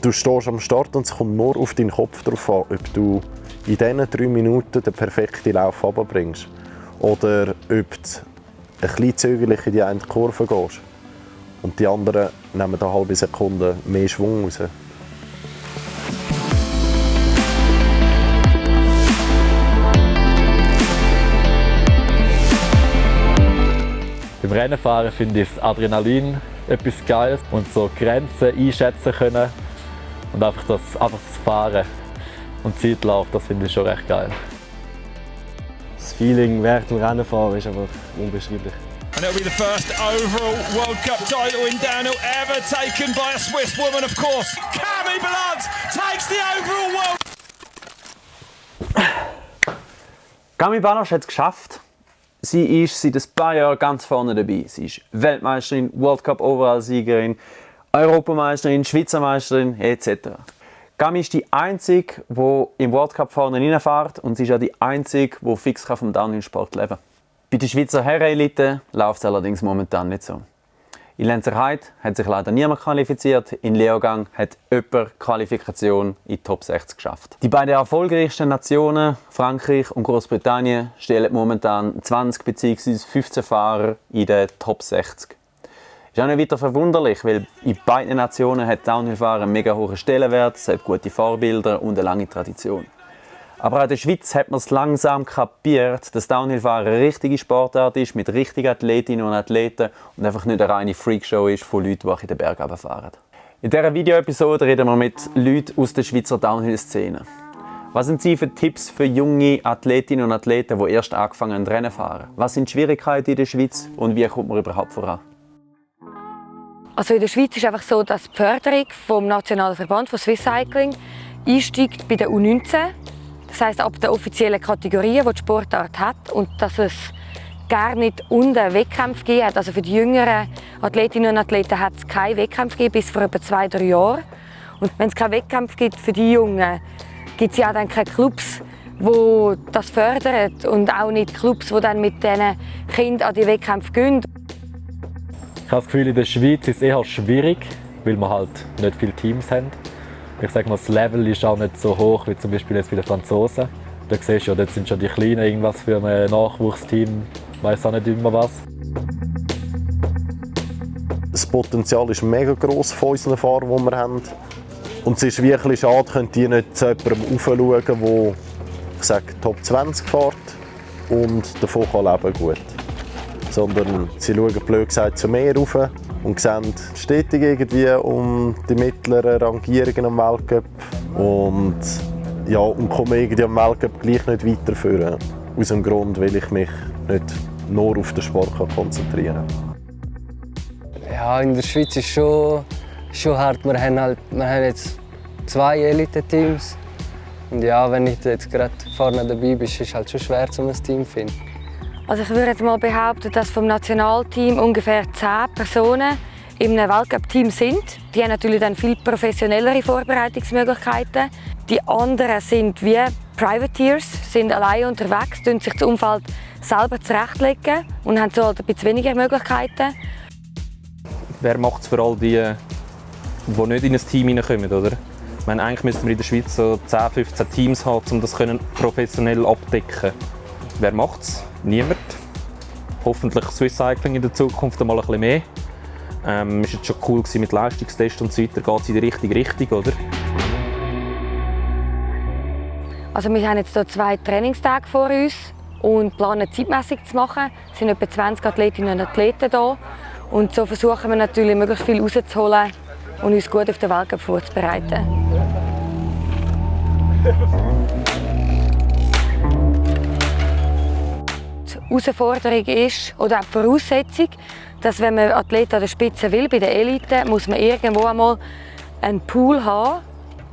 Du stehst am Start und es kommt nur auf deinen Kopf drauf an, ob du in diesen 3 Minuten den perfekten Lauf runterbringst oder ob du ein bisschen zögerlich in die eine Kurve gehst. Und die anderen nehmen eine halbe Sekunde mehr Schwung raus. Beim Rennenfahren finde ich das Adrenalin etwas Geiles und so Grenzen einschätzen können und einfach das Fahren und Zeitlauf, das finde ich schon recht geil. Das Feeling während dem Rennenfahren ist einfach unbeschreiblich. And it'll be the first overall World Cup title in downhill ever taken by a Swiss woman, of course. Cami Blanc takes the overall World. Cami Blanc hat es geschafft. Sie ist seit ein paar Jahren ganz vorne dabei. Sie ist Weltmeisterin, World Cup Overall-Siegerin, Europameisterin, Schweizer Meisterin etc. Cami ist die Einzige, die im World Cup vorne reinfährt und sie ist auch die Einzige, die fix vom Downhill-Sport leben kann. Bei der Schweizer Herren-Elite läuft es allerdings momentan nicht so. In Lenzerheide hat sich leider niemand qualifiziert, in Leogang hat jemand Qualifikation in die Top 60 geschafft. Die beiden erfolgreichsten Nationen, Frankreich und Großbritannien, stellen momentan 20 bzw. 15 Fahrer in den Top 60. Ist auch nicht weiter verwunderlich, weil in beiden Nationen hat Downhill-Fahren einen mega hohen Stellenwert, es hat gute Vorbilder und eine lange Tradition. Aber auch in der Schweiz hat man es langsam kapiert, dass Downhill-Fahren eine richtige Sportart ist, mit richtigen Athletinnen und Athleten und einfach nicht eine reine Freakshow ist von Leuten, die in den Berg runterfahren. In dieser Video-Episode reden wir mit Leuten aus der Schweizer Downhill-Szene. Was sind Sie für Tipps für junge Athletinnen und Athleten, die erst angefangen haben Rennen fahren? Was sind die Schwierigkeiten in der Schweiz und wie kommt man überhaupt voran? Also in der Schweiz ist es einfach so, dass die Förderung vom Nationalen Verband von Swiss Cycling einsteigt bei der U19. Das heisst, ab der offiziellen Kategorien, die die Sportart hat, und dass es gar nicht unten Wettkämpfe gegeben hat. Also für die jüngeren Athletinnen und Athleten hat es keinen Wettkampf gegeben, bis vor etwa 2-3 Jahren. Und wenn es keinen Wettkampf gibt für die Jungen, gibt es ja dann keine Clubs, die das fördern und auch nicht Clubs, die dann mit diesen Kindern an die Wettkämpfe gehen. Ich habe das Gefühl, in der Schweiz ist es eher schwierig, weil wir halt nicht viele Teams haben. Ich sage mal, das Level ist auch nicht so hoch wie zum Beispiel jetzt bei den Franzosen. Da siehst du ja, dort sind schon die Kleinen irgendwas für ein Nachwuchsteam, ich weiss auch nicht immer was. Das Potenzial ist mega gross von unseren Fahrern, die wir haben. Und es ist wirklich schade, können die nicht zu jemandem aufschauen, der, ich sage, Top 20 fährt und davon leben kann. Sondern sie schauen blöd gesagt zu mir rauf und sehen stetig irgendwie um die mittleren Rangierungen am Weltcup und kommen irgendwie am Weltcup gleich nicht weiterführen. Aus dem Grund, weil ich mich nicht nur auf den Sport konzentrieren kann. Ja, in der Schweiz ist schon hart. Wir haben jetzt 2 Elite-Teams. Und ja, wenn ich jetzt gerade vorne dabei bin, ist es halt schon schwer, um ein Team zu finden. Also ich würde jetzt mal behaupten, dass vom Nationalteam ungefähr 10 Personen in einem Weltcup-Team sind. Die haben natürlich dann viel professionellere Vorbereitungsmöglichkeiten. Die anderen sind wie Privateers, sind allein unterwegs, tun sich das Umfeld selber zurechtlegen und haben so halt ein bisschen weniger Möglichkeiten. Wer macht es für all die, die nicht in ein Team hineinkommen, oder? Ich meine, eigentlich müssten wir in der Schweiz so 10, 15 Teams haben, um das professionell abdecken. Wer macht es? Niemand. Hoffentlich Swiss Cycling in der Zukunft einmal ein bisschen mehr. Es war jetzt schon cool mit Leistungstests und so weiter. Geht es in die richtige Richtung, oder? Also wir haben jetzt hier 2 Trainingstage vor uns und planen Zeitmessung zu machen. Es sind etwa 20 Athletinnen und Athleten hier. Und so versuchen wir natürlich, möglichst viel rauszuholen und uns gut auf den Weltcup vorzubereiten. Die Herausforderung ist, oder auch die Voraussetzung, dass wenn man Athleten an der Spitze will, bei der Elite, muss man irgendwo einmal einen Pool haben,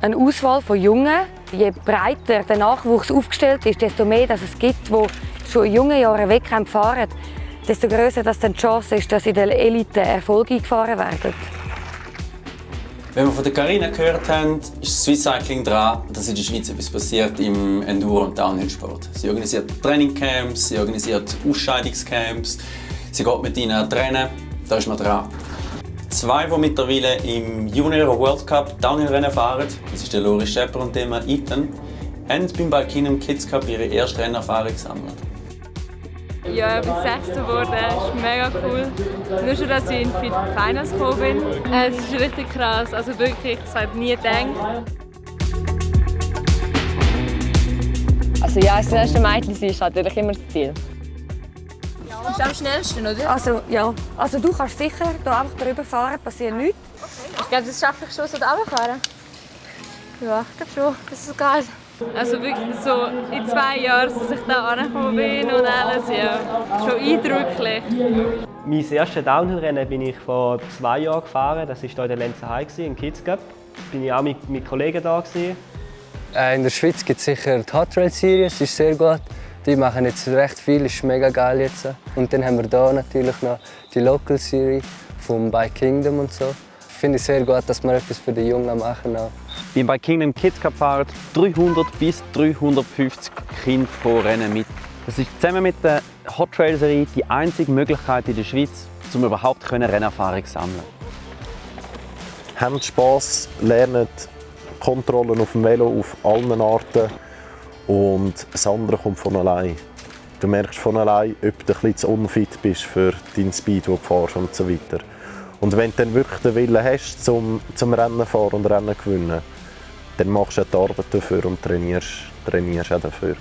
eine Auswahl von Jungen. Je breiter der Nachwuchs aufgestellt ist, desto mehr dass es gibt, die schon in jungen Jahren Wettkämpfe fahren, desto grösser dass dann die Chance ist, dass in der Elite Erfolge eingefahren werden. Wenn wir von der Carina gehört haben, ist Swiss Cycling dran, dass in der Schweiz etwas passiert im Enduro- und Downhill-Sport. Sie organisiert Trainingcamps, sie organisiert Ausscheidungscamps, sie geht mit ihnen an Rennen, da ist man dran. zwei, die mittlerweile im Junior World Cup Downhill-Rennen fahren. Das ist der Loris Schepper und der Ethan. Haben beim Bike Kingdom Kids Cup ihre erste Rennerfahrung gesammelt. Ja, ich bin Sechste geworden. Das ist mega cool. Nur schon, dass ich in die Finals gekommen bin. Es ist richtig krass. Also wirklich, ich hätte nie gedacht. Also ja, das erste Mädchen sein ist natürlich immer das Ziel. Du bist am schnellsten, oder? Also ja, also du kannst sicher hier einfach drüber fahren, passiert nichts. Ich glaube, das schaffe ich schon, so da runterfahren. Ja, ich glaube schon. Das ist geil. Also wirklich so in 2 Jahren, dass ich da angekommen bin und alles, ja, schon eindrücklich. Mein erstes Downhill-Rennen bin ich vor 2 Jahren gefahren. Das war hier in der Lenzerheide im Kids Cup. Bin ich auch mit Kollegen da gewesen. In der Schweiz gibt es sicher die Hot Trail Series, ist sehr gut. Die machen jetzt recht viel, ist mega geil jetzt. Und dann haben wir hier natürlich noch die Local Series vom Bike Kingdom und so. Ich finde es sehr gut, dass wir etwas für die Jungen machen. Auch. Beim Bike Kingdom Kids Cup fahren 300 bis 350 Kinder pro Rennen mit. Das ist zusammen mit der Hot Trail Serie die einzige Möglichkeit in der Schweiz, um überhaupt Rennerfahrung zu sammeln. Habt Spass, lernt Kontrollen auf dem Velo auf allen Arten und das andere kommt von allein. Du merkst von allein, ob du ein bisschen zu unfit bist für deinen Speed, den du fährst und so weiter. Und wenn du dann wirklich den Willen hast, zum Rennen fahren und Rennen gewinnen, dann machst du die Arbeit dafür und trainierst auch dafür.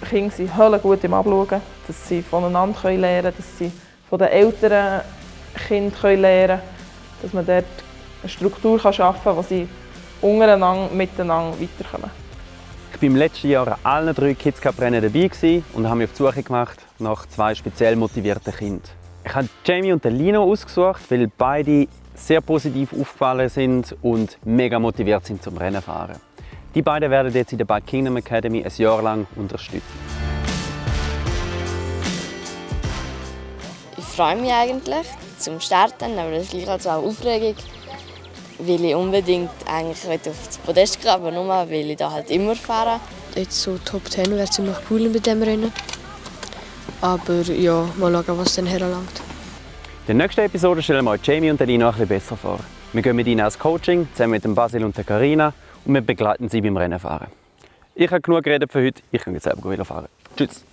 Die Kinder sind höllengut im Abschauen, dass sie voneinander lernen können, dass sie von den älteren Kindern lernen können, dass man dort eine Struktur schaffen kann, wo sie untereinander, miteinander weiterkommen. Ich war im letzten Jahr an allen 3 Kids Cup Rennen dabei und habe mich auf die Suche gemacht nach 2 speziell motivierten Kindern. Ich habe Jamie und Lino ausgesucht, weil beide sehr positiv aufgefallen sind und mega motiviert sind zum Rennenfahren. Die beiden werden jetzt in der Bike Kingdom Academy ein Jahr lang unterstützt. Ich freue mich eigentlich zum Starten, aber das ist gleich also auch Aufregung, weil ich unbedingt eigentlich auf das Podest gehen, aber nur weil ich da halt immer fahre. Jetzt so Top 10 wäre ziemlich cool mit dem Rennen. Aber ja, mal schauen, was dann herlangt. In der nächsten Episode stellen wir Jamie und Lino ein bisschen besser vor. Wir gehen mit ihnen als Coaching, zusammen mit dem Basil und der Carina, und wir begleiten sie beim Rennenfahren. Ich habe genug geredet für heute, ich kann jetzt selber fahren. Tschüss!